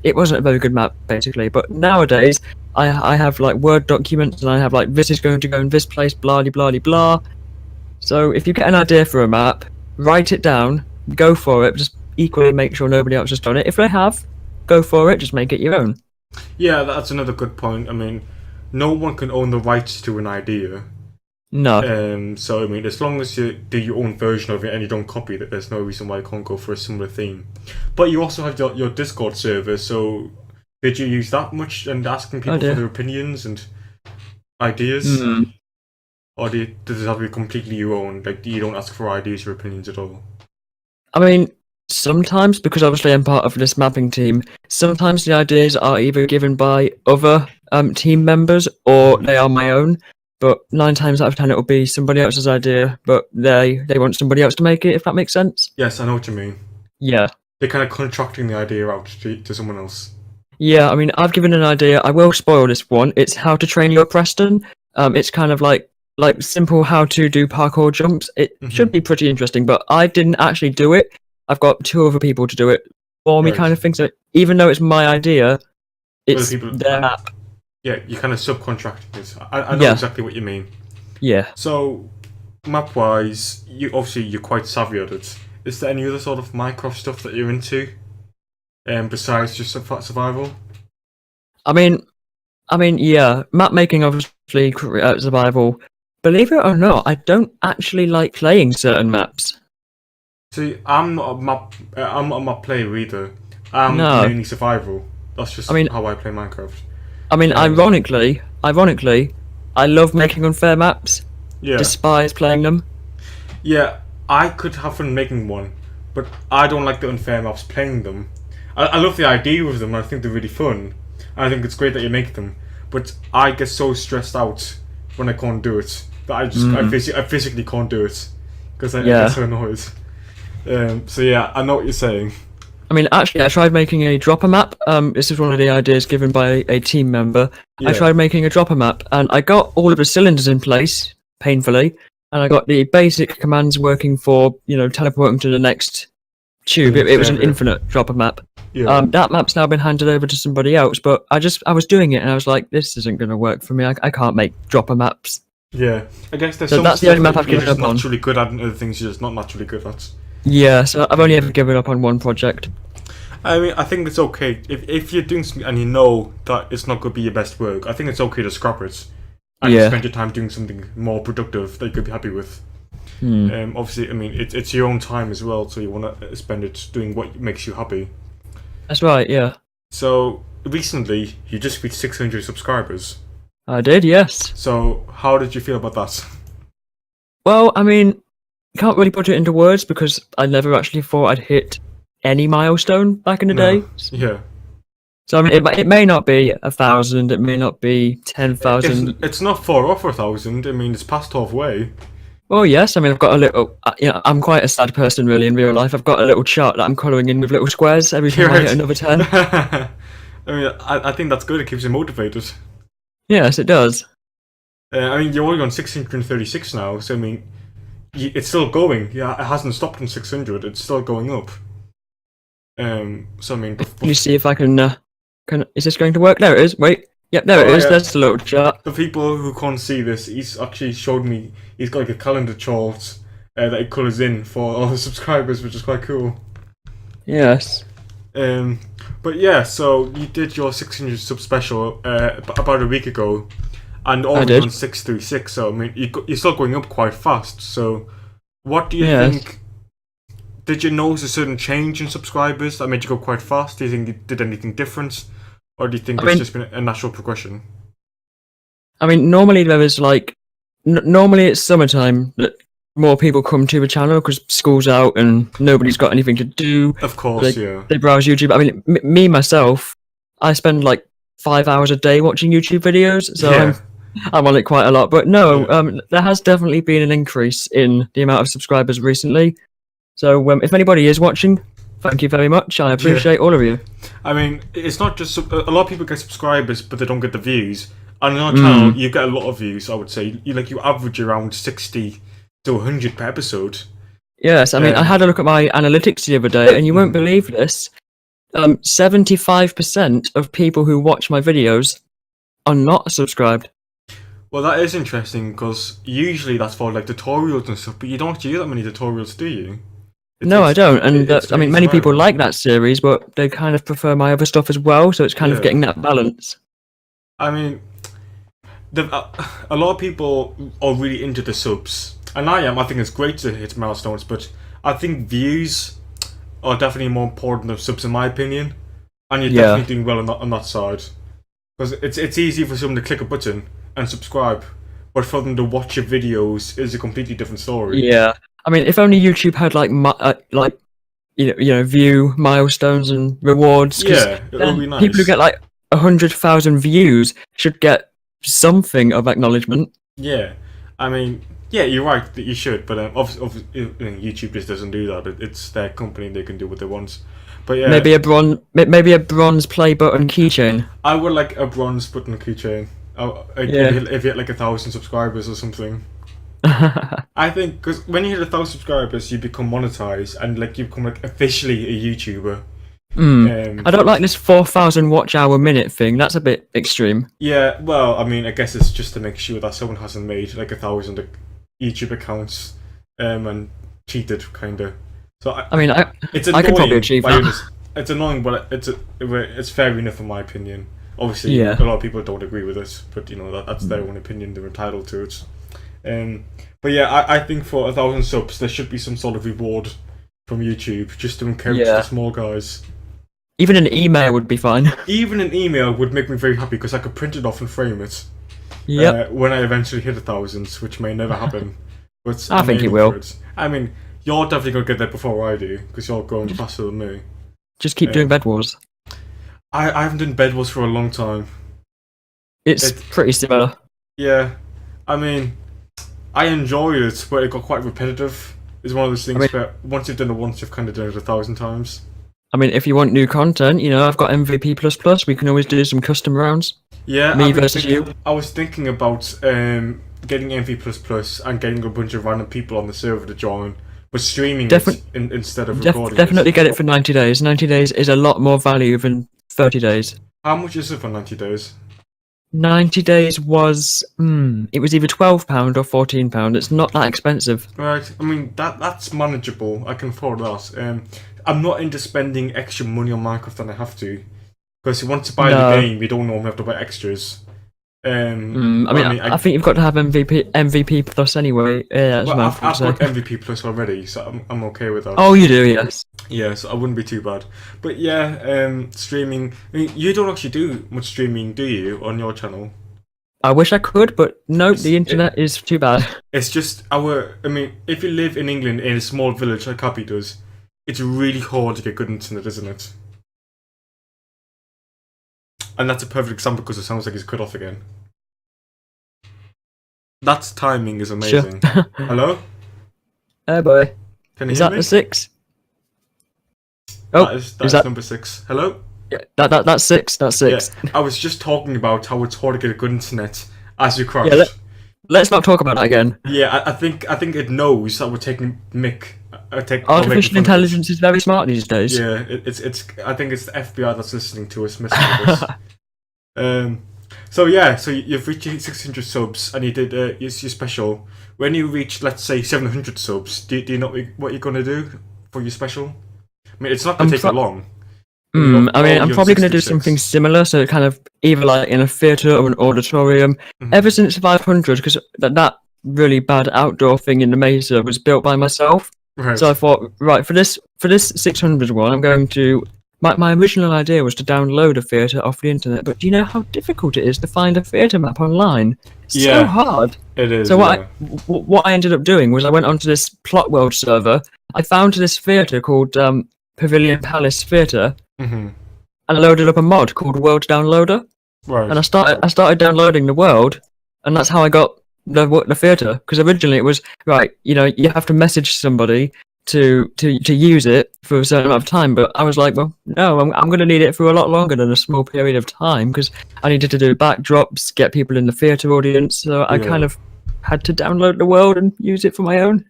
it wasn't a very good map basically. But nowadays I have like Word documents, and I have like this is going to go in this place, blah blah blah blah. So if you get an idea for a map, write it down, go for it, just equally make sure nobody else has done it. If they have, go for it, just make it your own. Yeah, that's another good point. I mean, no one can own the rights to an idea. No. So I mean, as long as you do your own version of it and you don't copy it, there's no reason why you can't go for a similar theme. But you also have your Discord server, so did you use that much and asking people for their opinions and ideas? Or does it have to be completely your own? Like, you don't ask for ideas or opinions at all? I mean, sometimes, because obviously I'm part of this mapping team, sometimes the ideas are either given by other team members or they are my own. But 9 times out of 10 it will be somebody else's idea, but they want somebody else to make it, if that makes sense. Yes, I know what you mean. Yeah. They're kind of contracting the idea out to someone else. Yeah, I mean, I've given an idea. I will spoil this one. It's how to train your Preston. It's kind of like simple how to do parkour jumps. It should be pretty interesting, but I didn't actually do it. I've got 2 other people to do it for me, kind of thing. So even though it's my idea, it's their map. Yeah, you're kind of subcontracting it. I know exactly what you mean. Yeah. So, map-wise, you're quite savvy at it. is there any other sort of Minecraft stuff that you're into, besides just survival? I mean, yeah, map making obviously, survival. Believe it or not, I don't actually like playing certain maps. See, I'm not a map player either. I'm No, mainly survival. That's just I mean, how I play Minecraft. Um, ironically, I love making unfair maps. yeah, Despise playing them. yeah. I could have fun making one, but I don't like the unfair maps playing them. I love the idea of them. And I think they're really fun. And I think it's great that you make them. But I get so stressed out when I can't do it that I physically can't do it because I Yeah. get so annoyed. So yeah, I know what you're saying. I mean, actually, I tried making a dropper map. This is one of the ideas given by a team member. I Yeah. tried making a dropper map, and I got all of the cylinders in place painfully, and I got the basic commands working for teleporting to the next tube. It was an Server. infinite dropper map. Yeah. That map's now been handed over to somebody else, but I was doing it, and I was like, this isn't going to work for me. I can't make dropper maps. Yeah. I guess there's So some that's the stuff only map that I've you're given just up on. naturally good at, and other things you're just not naturally good at. Yeah, so I've only ever given up on one project. I mean, I think it's okay if you're doing something and you know that it's not going to be your best work. I think it's okay to scrap it and Yeah. spend your time doing something more productive that you could be happy with. Hmm. Obviously, I mean, it's your own time as well, so you want to spend it doing what makes you happy. That's right, yeah. So recently, you just reached 600 subscribers. I did, yes. So how did you feel about that? Well, I mean, can't really put it into words because I never actually thought I'd hit any milestone back in the No. day. Yeah. So I mean, it may not be 1,000, it may not be 10,000. It's not far off 1,000. I mean, it's past halfway. Well, yes, I mean, I've got a little. I'm quite a sad person really in real life. I've got a little chart that I'm colouring in with little squares every time I hit another 10. I mean, I think that's good. It keeps you motivated. Yes, it does. I mean, you're only on 636 now, so I mean, it's still going. Yeah, it hasn't stopped on 600. It's still going up. So I mean, Let me see if I can. Is this going to work? There it is. Wait. Yep, there it Oh, is. yeah. There's the little chart. for people who can't see this, he's actually showed me. He's got like a calendar chart that he colours in for all the subscribers, which is quite cool. Yes. But yeah, so you did your 600 sub special about a week ago, and already did. on 636. So I mean, you're still going up quite fast. So, what do you Yes. think? Did you notice a certain change in subscribers that made you go quite fast? Do you think you did anything different, or do you think I it's mean- just been a natural progression? I mean, normally there is like. Normally it's summertime that more people come to the channel because school's out and nobody's got anything to do. Of course, yeah. They browse YouTube. I mean, me myself, I spend like 5 hours a day watching YouTube videos, so Yeah. I'm on it quite a lot. But no, Yeah. there has definitely been an increase in the amount of subscribers recently. So if anybody is watching, thank you very much. I appreciate all of you. I mean, it's not just a lot of people get subscribers, but they don't get the views. And on our channel, you get a lot of views. I would say you average around 60 to 100 per episode. Yes, I mean, I had a look at my analytics the other day, and you won't believe this. 75% of people who watch my videos are not subscribed. Well, that is interesting because usually that's for like tutorials and stuff, but you don't actually do that many tutorials, do you? No, I don't. And it's I mean, very many people survival. like that series, but they kind of prefer my other stuff as well. So it's kind Yeah. of getting that balance. I mean, a lot of people are really into the subs, and I am. I think it's great to hit milestones, but I think views are definitely more important than subs, in my opinion. And you're Yeah. definitely doing well on that side, because it's easy for someone to click a button and subscribe, but for them to watch your videos is a completely different story. Yeah. I mean, if only YouTube had like view milestones and rewards. 'Cause Yeah, it would then be nice. people who get like 100,000 views should get something of acknowledgement. Yeah, I mean, yeah, you're right that you should, but obviously, YouTube just doesn't do that. It's their company; they can do what they want. But yeah, Maybe a bronze play button keychain. I would like a bronze button keychain. If you hit like 1,000 subscribers or something. I think because when you hit 1,000 subscribers, you become monetized and like you become like officially a YouTuber. I don't like this 4,000 watch hour minute thing. That's a bit extreme. Yeah, well, I mean, I guess it's just to make sure that someone hasn't made like 1,000 YouTube accounts and cheated, kinda. So I mean, it's I could probably annoying. achieve By that. it's annoying, but it's fair enough in my opinion. Obviously, Yeah. a lot of people don't agree with it, but you know that's their own opinion. They're entitled to it. But yeah, I think for 1,000 subs, there should be some sort of reward from YouTube just to encourage the Yeah. small guys. Even an email would be fine. Even an email would make me very happy because I could print it off and frame it. Yep. When I eventually hit 1,000, which may never happen. But I I'm think it aiming will. for it. I mean, you're definitely gonna get there before I do because you're going faster than me. Just keep doing Bed Wars. I haven't done Bed Wars for a long time. It's pretty similar. Yeah, I mean, I enjoyed it, but it got quite repetitive. It's one of those things where once you've done it once, you've kind of done it 1,000 times. I mean, if you want new content, you know, I've got MVP++. We can always do some custom rounds. Yeah, Me versus you. I was thinking about getting MV++ and getting a bunch of random people on the server to join, but streaming it instead of recording Definitely it. get it for 90 days. 90 days is a lot more value than 30 days. How much is it for 90 days? 90 days was, it was either £12 or £14. It's not that expensive. Right, I mean, that's manageable. I can afford that. I'm not into spending extra money on Minecraft than I have to. Because once you buy the game, you don't normally have to buy extras. I think you've got to have MVP plus anyway. Yeah, that's I've got MVP plus already, so I'm okay with that. Oh, you do, yes. Yeah, so I wouldn't be too bad. But yeah, streaming. I mean, you don't actually do much streaming, do you, on your channel? I wish I could, but no, the internet is too bad. It's just I mean, if you live in England in a small village like Happy does, it's really hard to get good internet, isn't it? And that's a perfect example because it sounds like he's cut off again. That timing is amazing. Sure. Hello? Oh boy. Can you Is hear that me? the 6? Oh, that is number 6. Hello? Yeah, that's 6. That's 6. Yeah, I was just talking about how it's hard to get a good internet as you crash. Yeah, let's not talk about that again. Yeah, I think it knows that we're taking mick. Artificial intelligence is very smart these days. Yeah, it's. I think it's the FBI that's listening to us, messing with us. So yeah, so you've reached 600 subs, and you did your special. When you reach, let's say, 700 subs, do you know what you're gonna do for your special? I mean, it's not gonna take you long. I mean, I'm probably going to do something similar, so kind of either like in a theatre or an auditorium. Ever since 500, because that really bad outdoor thing in the Mesa was built by myself. Right. So I thought, right, for this 600 one, I'm going to... My original idea was to download a theatre off the internet, but do you know how difficult it is to find a theatre map online? It's so hard. It is. So what I ended up doing was I went onto this Plot World server. I found this theatre called Pavilion Palace Theatre, and I loaded up a mod called World Downloader. Right. And I started downloading the world, and that's how I got the theatre. Because originally it was right, you know, you have to message somebody to use it for a certain amount of time. But I was like, well, no, I'm going to need it for a lot longer than a small period of time because I needed to do backdrops, get people in the theatre audience. So I kind of had to download the world and use it for my own.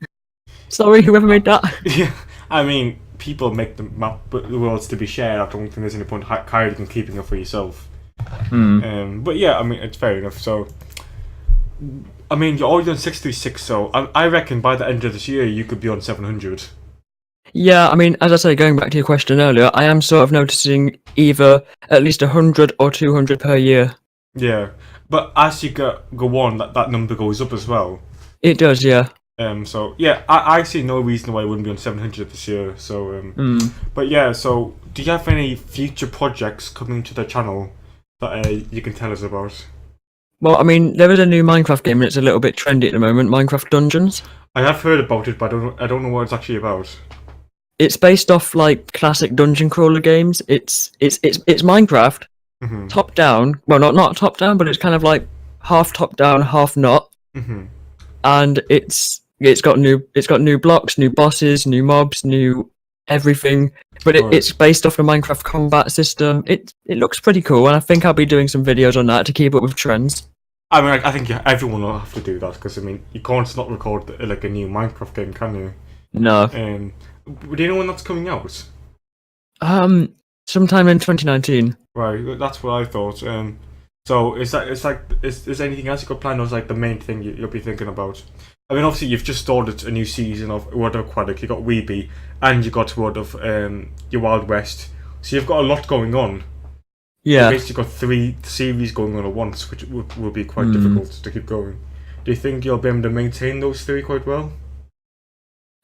Sorry, whoever made that. Yeah, I mean, people make the map, but the worlds to be shared. I don't think there's any point hiding and keeping it for yourself. But yeah, I mean, it's fair enough. So, I mean, you're already on 636, so I reckon by the end of this year you could be on 700. Yeah, I mean, as I say, going back to your question earlier, I am sort of noticing either at least 100 or 200 per year. Yeah, but as you go on, that number goes up as well. It does, yeah. So yeah, I see no reason why I wouldn't be on 700 this year. So, but yeah, so do you have any future projects coming to the channel that you can tell us about? Well, I mean, there is a new Minecraft game and it's a little bit trendy at the moment, Minecraft Dungeons. I have heard about it, but I don't know what it's actually about. It's based off like classic dungeon crawler games. It's Minecraft, top down. Well, not top down, but it's kind of like half top down, half not. And it's got new blocks, new bosses, new mobs, new everything. But it's based off the Minecraft combat system. It looks pretty cool, and I think I'll be doing some videos on that to keep up with trends. I mean, I think everyone will have to do that because I mean, you can't not record like a new Minecraft game, can you? No. Do you know when that's coming out? Sometime in 2019. Right, that's what I thought. So is there anything else you got planned, or is like the main thing you'll be thinking about? I mean, obviously, you've just started a new season of World of Aquatic. You got WeBe, and you got World of your Wild West. So you've got a lot going on. Yeah. You basically got 3 series going on at once, which will be quite difficult to keep going. Do you think you'll be able to maintain those 3 quite well?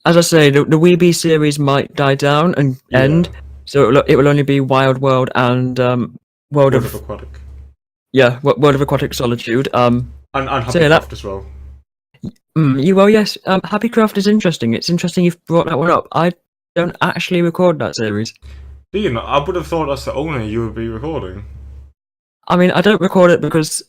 As I say, the WeBe series might die down and end, so it will only be Wild World and World of Aquatic. Yeah, World of Aquatic Solitude. And Happycraft as well. Well, yes. Happycraft is interesting. It's interesting you've brought that one up. I don't actually record that series. Do you know? I would have thought as the owner you would be recording. I mean, I don't record it because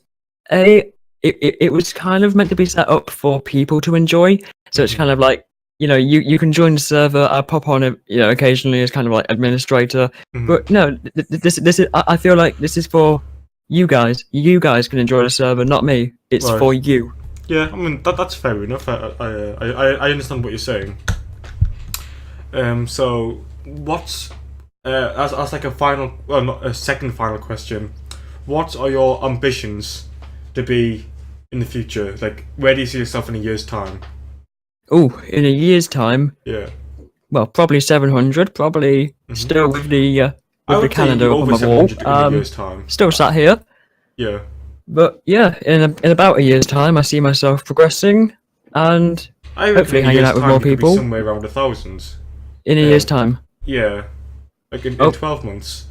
it was kind of meant to be set up for people to enjoy. So it's kind of like, you can join the server. I pop on it, occasionally as kind of like administrator. But no, this is. I feel like this is for you guys. You guys can enjoy the server, not me. It's for you. Yeah, I mean that's fair enough. I understand what you're saying. So what's as like a second final question, what are your ambitions to be in the future? Like, where do you see yourself in a year's time? Oh, in a year's time? Yeah. Well, probably 700. Probably still with the calendar up on my wall. In a year's time. Still sat here. Yeah. But yeah, in about a year's time, I see myself progressing and hopefully hanging out with more people. Somewhere around 1,000. In a year's time. Yeah. Like in 12 months.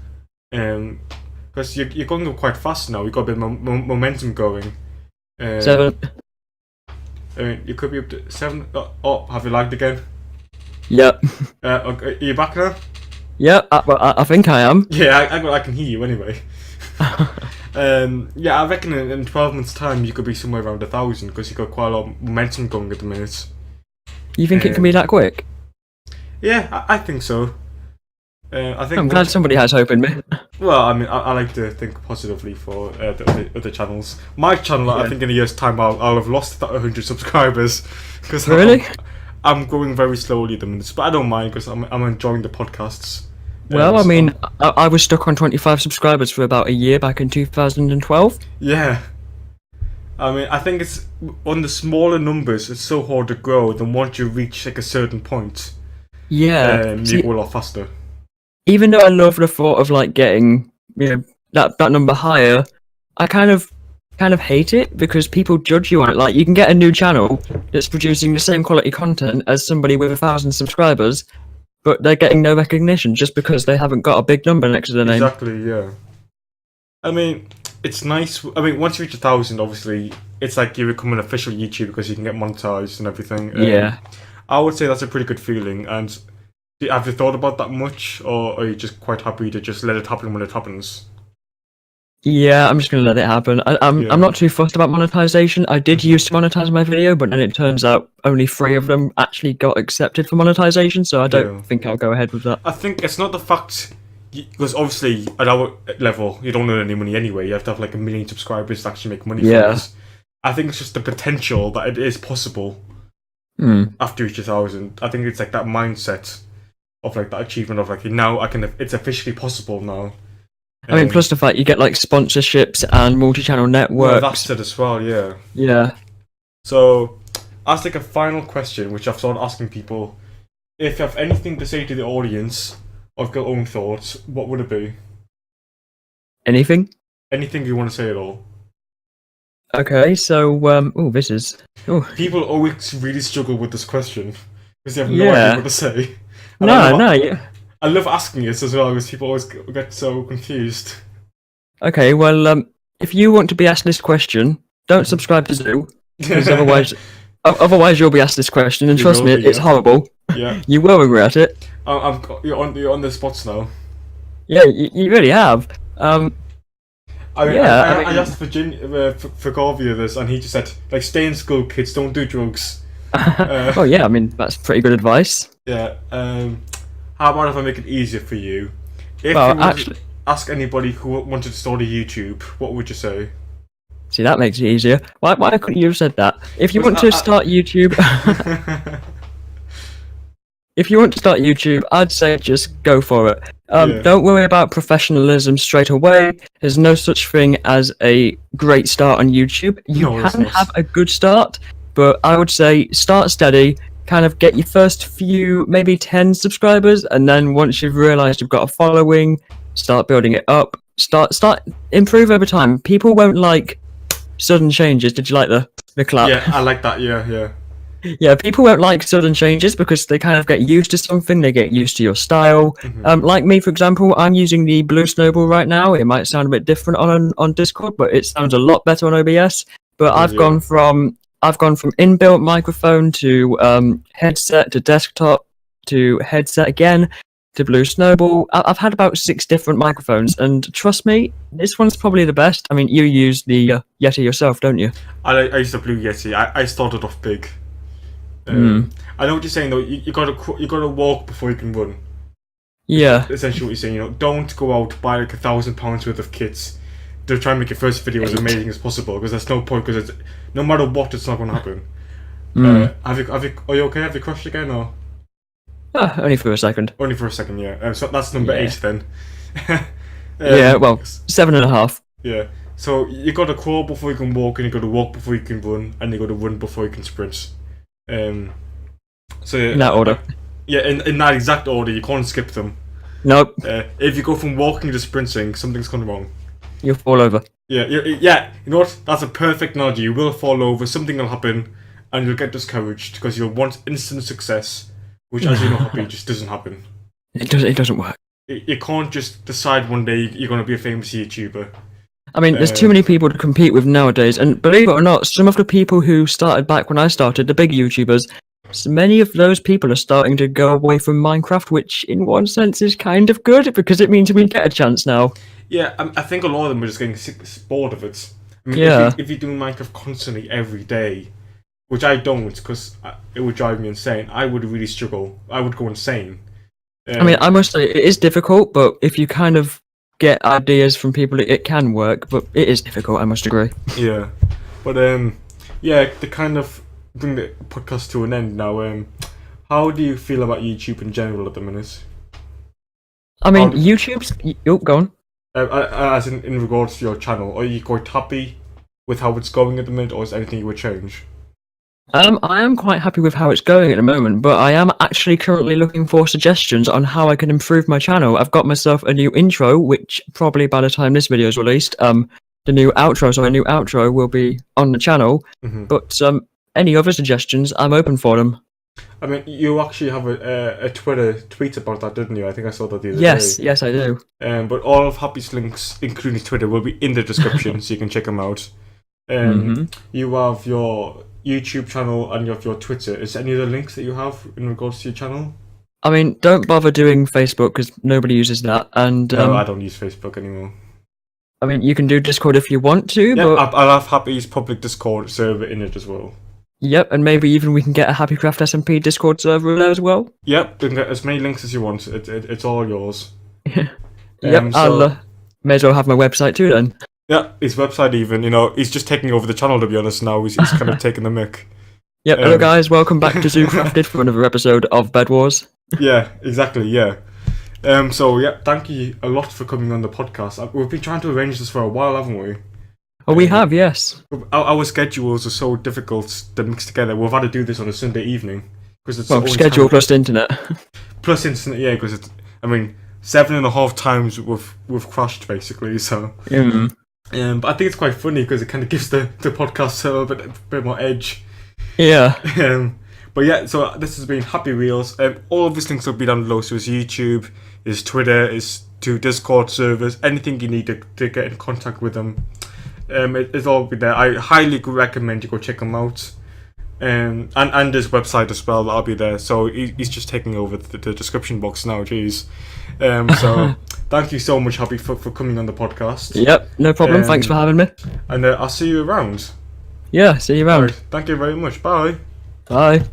Because you're going up quite fast now. You've got a bit of momentum going. 7. You could be up to 7. Oh, have you lagged again? Yep. Are you back now? Yep. I think I am. Yeah, I can hear you anyway. Yeah, I reckon in 12 months' time you could be somewhere around 1,000 because you've got quite a lot of momentum going at the minute. You think it can be that quick? Yeah, I think so. I'm glad somebody has hope in me. Well, I mean, I like to think positively for the other channels. My channel, I think in a year's time I'll have lost that 100 subscribers. Cause really? I'm growing very slowly at the minute, but I don't mind because I'm enjoying the podcasts. Well, I mean, I was stuck on 25 subscribers for about a year back in 2012. Yeah. I mean, I think it's on the smaller numbers, it's so hard to grow. Then once you reach like a certain point, you go a lot faster. Even though I love the thought of like getting that number higher, I kind of hate it because people judge you on it. Like, you can get a new channel that's producing the same quality content as somebody with 1,000 subscribers, but they're getting no recognition just because they haven't got a big number next to their name. Exactly, yeah. I mean, it's nice. I mean, once you reach 1,000, obviously, it's like you become an official YouTuber because you can get monetized and everything. Yeah. I would say that's a pretty good feeling. And have you thought about that much, or are you just quite happy to just let it happen when it happens? Yeah, I'm just gonna let it happen. I'm not too fussed about monetization. I did used to monetize my video, but then it turns out only 3 of them actually got accepted for monetization, so I don't think I'll go ahead with that. I think it's not the fact, because obviously at our level you don't earn any money anyway. You have to have like 1 million subscribers to actually make money from this. I think it's just the potential that it is possible after each 1,000. I think it's like that mindset of like that achievement of like, now it's officially possible now. I mean, plus the fact you get like sponsorships and multi-channel networks. Well, that's it as well, yeah. Yeah. So, as like a final question, which I've started asking people, if you have anything to say to the audience of your own thoughts, what would it be? Anything? Anything you want to say at all? Okay, so this is. People always really struggle with this question because they have no idea what to say. And I love asking it as well because people always get so confused. Okay, well, if you want to be asked this question, don't subscribe to Zoo, because otherwise you'll be asked this question, and trust me, it's horrible. Yeah. You will regret it. You're on the spots now. Yeah, you really have. I asked for Garvey this, and he just said, like, stay in school, kids, don't do drugs. Oh yeah, I mean, that's pretty good advice. Yeah. How about if I make it easier for you? If you ask anybody who wanted to start a YouTube, what would you say? See, that makes it easier. Why couldn't you have said that? If you want to start YouTube, I'd say just go for it. Don't worry about professionalism straight away. There's no such thing as a great start on YouTube. You can have a good start, but I would say start steady, kind of get your first few, maybe 10 subscribers, and then once you've realised you've got a following, start building it up. Start improve over time. People won't like sudden changes. Did you like the clap? Yeah, I like that. Yeah. Yeah, people won't like sudden changes because they kind of get used to something. They get used to your style. Like me, for example, I'm using the Blue Snowball right now. It might sound a bit different on Discord, but it sounds a lot better on OBS. But I've gone from inbuilt microphone to headset to desktop to headset again to Blue Snowball. I've had about 6 different microphones, and trust me, this one's probably the best. I mean, you use the Yeti yourself, don't you? I use the Blue Yeti. I started off big. I know what you're saying though. You gotta walk before you can run. Yeah. Essentially, what you're saying. Don't go out buy like £1,000 worth of kits to try and make your first video as amazing as possible, because there's no point. Because no matter what, it's not going to happen. Are you okay? Have you crashed again or? Only for a second. Only for a second, yeah. So that's number 8 then. Yeah, well, 7.5. Yeah. So you got to crawl before you can walk, and you got to walk before you can run, and you got to run before you can sprint. So In that order. Yeah, in that exact order. You can't skip them. Nope. If you go from walking to sprinting, something's gone wrong. You'll fall over. Yeah. You know what? That's a perfect analogy. You will fall over. Something will happen, and you'll get discouraged because you'll want instant success, which, as you know, Happy, just doesn't happen. It doesn't work. You can't just decide one day you're going to be a famous YouTuber. I mean, there's too many people to compete with nowadays, and believe it or not, some of the people who started back when I started, the big YouTubers, so many of those people are starting to go away from Minecraft, which in one sense is kind of good, because it means we get a chance now. Yeah, I think a lot of them are just getting bored of it. I mean, Yeah. if you're doing Minecraft constantly every day, which I don't, because it would drive me insane, I would really struggle. I would go insane. I mean, I must say, it is difficult, but if you kind of get ideas from people, it can work, but it is difficult, I must agree. Yeah. But, yeah, to kind of bring the podcast to an end now, how do you feel about YouTube in general at the minute? I mean, YouTube's... Oh, go on. As in regards to your channel, are you quite happy with how it's going at the minute, or is there anything you would change? I am quite happy with how it's going at the moment, but I am actually currently looking for suggestions on how I can improve my channel. I've got myself a new intro, which probably by the time this video is released, a new outro will be on the channel. But any other suggestions, I'm open for them. I mean, you actually have a Twitter tweet about that, didn't you? I think I saw that the other day. Yes, I do. But all of Happy's links, including Twitter, will be in the description, so you can check them out. You have your YouTube channel and you have your Twitter. Is there any other links that you have in regards to your channel? I mean, don't bother doing Facebook because nobody uses that. And no, I don't use Facebook anymore. I mean, you can do Discord if you want to. Yeah, but I'll have Happy's public Discord server in it as well. Yep, and maybe even we can get a Happycraft SMP Discord server there as well. Yep, you can get as many links as you want. It's all yours. Yep, I'll may as well have my website too then. Yeah, his website even, he's just taking over the channel, to be honest, now. He's kind of taking the mic. Yep, hello guys, welcome back to ZooCrafted for another episode of Bed Wars. Yeah, exactly, yeah. So, yeah, thank you a lot for coming on the podcast. We've been trying to arrange this for a while, haven't we? Oh, we have, yes. Our schedules are so difficult to mix together. We've had to do this on a Sunday evening. It's schedule plus internet. Plus internet, yeah, because it's, 7.5 times we've crashed, basically, so... but I think it's quite funny because it kind of gives the podcast a bit more edge. Yeah. But yeah, so this has been Happy Wheels. All of these links will be down below. So his YouTube, his Twitter, his 2 Discord servers, anything you need to get in contact with them. It's all be there. I highly recommend you go check him out. And his website as well, that'll be there. So he's just taking over the description box now, jeez. So thank you so much, Happy, for coming on the podcast. Yep, no problem. Thanks for having me. And I'll see you around. Yeah, see you around. Right, thank you very much. Bye. Bye.